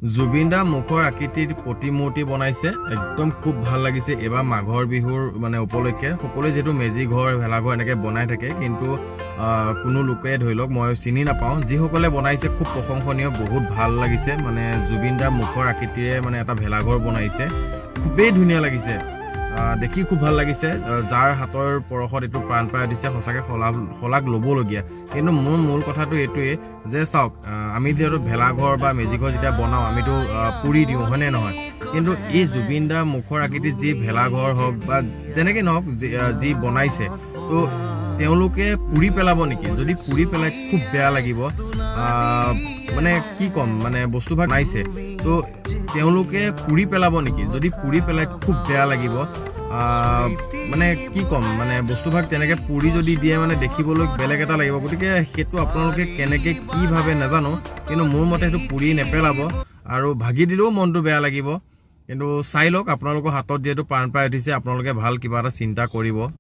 জুবিন দা মুখৰ আকৃতিৰ প্ৰতিমূৰ্তি বনাইছে একদম খুব ভাল লাগিছে এবাৰ মাঘৰ বিহুৰ মানে উপলক্ষে সকলোৱে যেটো মেজি ঘৰ ভেলাঘৰ এনেকৈ বনাই থাকে কিন্তু কোনো লোকে ধৰি লওক মই চিনি নাপাওঁ যিসকলে বনাইছে খুব প্ৰশংসনীয় বহুত ভাল লাগিছে মানে জুবিন দাৰ মুখৰ আকৃতিৰে মানে এটা ভেলাঘৰ বনাইছে খুবেই ধুনীয়া লাগিছে দেখি খুব ভাল লাগিছে যাৰ হাতৰ পৰখত এটো প্ৰাণ পাই দিছে সঁচাকে খলাক ল'বলগীয়া কিন্তু মোৰ মূল কথাটো এটোৱে যে চাওক আমি যেটো ভেলাঘৰ বা মেজিঘৰ যেতিয়া বনাও আমিতো পুৰি দিওঁ হয়নে নহয় কিন্তু এই জুবিন দাৰ মুখৰ আকৃতিত যি ভেলাঘৰ হওক বা যেনেকৈ নহওক যি বনাইছে তো তেওঁলোকে পুৰি পেলাব নেকি যদি পুৰি পেলাই খুব বেয়া লাগিব মানে কি কম মানে বস্তুভাগ নাইছে তো তেওঁলোকে পুৰি পেলাব নেকি যদি পুৰি পেলাই খুব বেয়া লাগিব মানে কি কম মানে বস্তুভাগ তেনেকৈ পুৰি যদি দিয়ে মানে দেখিবলৈ বেলেগ এটা লাগিব গতিকে সেইটো আপোনালোকে কেনেকৈ কি ভাবে নাজানো কিন্তু মোৰ মতে সেইটো পুৰি নেপেলাব আৰু ভাগি দিলেও মনটো বেয়া লাগিব কিন্তু চাই লওক আপোনালোকৰ হাতত যিহেতু প্ৰাণ পাই উঠিছে আপোনালোকে ভাল কিবা এটা চিন্তা কৰিব